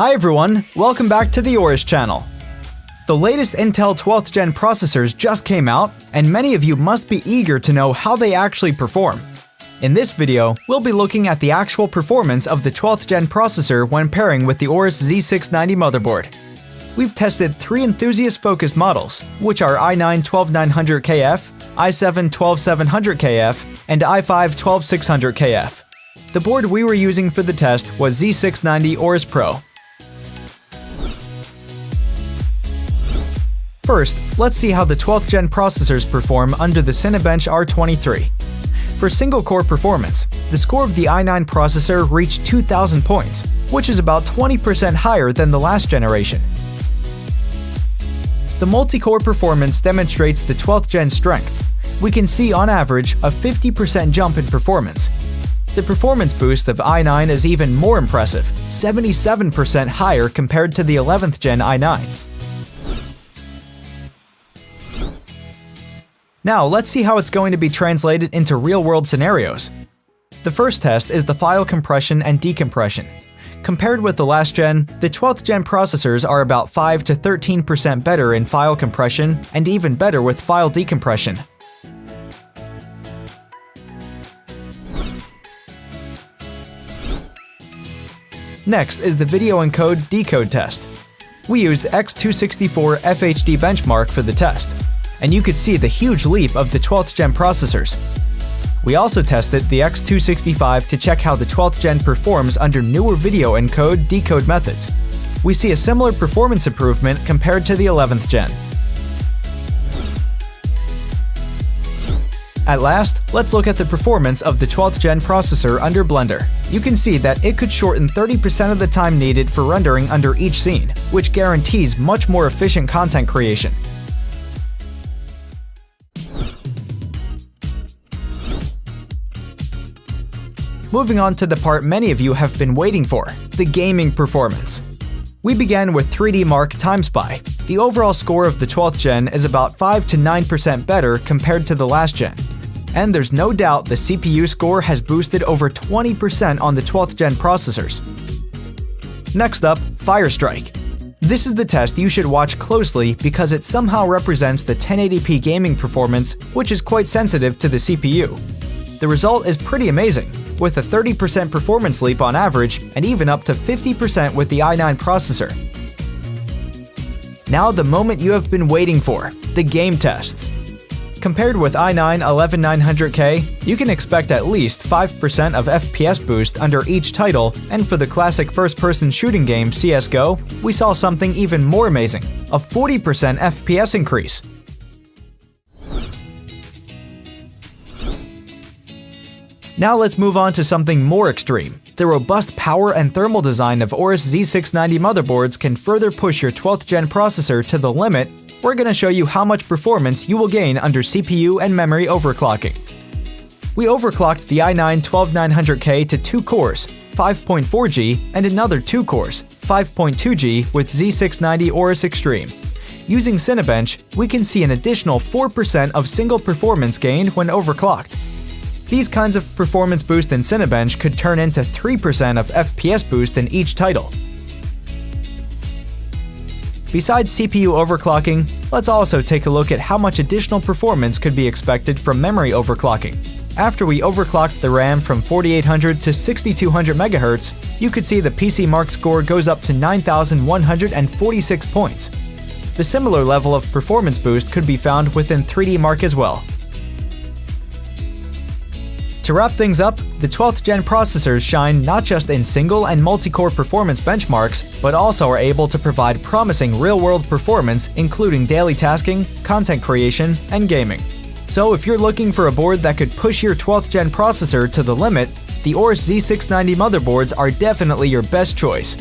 Hi everyone, welcome back to the AORUS channel. The latest Intel 12th Gen processors just came out, and many of you must be eager to know how they actually perform. In this video, we'll be looking at the actual performance of the 12th Gen processor when pairing with the AORUS Z690 motherboard. We've tested 3 enthusiast-focused models, which are i9-12900KF, i7-12700KF, and i5-12600KF. The board we were using for the test was Z690 AORUS Pro. First, let's see how the 12th Gen processors perform under the Cinebench R23. For single-core performance, the score of the i9 processor reached 2,000 points, which is about 20% higher than the last generation. The multi-core performance demonstrates the 12th Gen strength. We can see on average a 50% jump in performance. The performance boost of i9 is even more impressive, 77% higher compared to the 11th Gen i9. Now let's see how it's going to be translated into real-world scenarios. The first test is the file compression and decompression. Compared with the last gen, the 12th Gen processors are about 5 to 13% better in file compression and even better with file decompression. Next is the video encode decode test. We used X264 FHD benchmark for the test, and you could see the huge leap of the 12th Gen processors. We also tested the X265 to check how the 12th Gen performs under newer video encode decode methods. We see a similar performance improvement compared to the 11th Gen. At last, let's look at the performance of the 12th Gen processor under Blender. You can see that it could shorten 30% of the time needed for rendering under each scene, which guarantees much more efficient content creation. Moving on to the part many of you have been waiting for, the gaming performance. We began with 3D Mark TimeSpy. The overall score of the 12th Gen is about 5 to 9% better compared to the last gen. And there's no doubt the CPU score has boosted over 20% on the 12th Gen processors. Next up, Firestrike. This is the test you should watch closely because it somehow represents the 1080p gaming performance, which is quite sensitive to the CPU. The result is pretty amazing, with a 30% performance leap on average and even up to 50% with the i9 processor. Now the moment you have been waiting for, the game tests. Compared with i9 11900K, you can expect at least 5% of FPS boost under each title, and for the classic first-person shooting game CSGO, we saw something even more amazing, a 40% FPS increase. Now let's move on to something more extreme. The robust power and thermal design of AORUS Z690 motherboards can further push your 12th Gen processor to the limit. We're going to show you how much performance you will gain under CPU and memory overclocking. We overclocked the i9-12900K to 2 cores, 5.4G, and another 2 cores, 5.2G with Z690 AORUS Extreme. Using Cinebench, we can see an additional 4% of single performance gained when overclocked. These kinds of performance boost in Cinebench could turn into 3% of FPS boost in each title. Besides CPU overclocking, let's also take a look at how much additional performance could be expected from memory overclocking. After we overclocked the RAM from 4800 to 6200 MHz, you could see the PC Mark score goes up to 9,146 points. The similar level of performance boost could be found within 3D Mark as well. To wrap things up, the 12th Gen processors shine not just in single and multi-core performance benchmarks, but also are able to provide promising real-world performance including daily tasking, content creation, and gaming. So if you're looking for a board that could push your 12th Gen processor to the limit, the AORUS Z690 motherboards are definitely your best choice.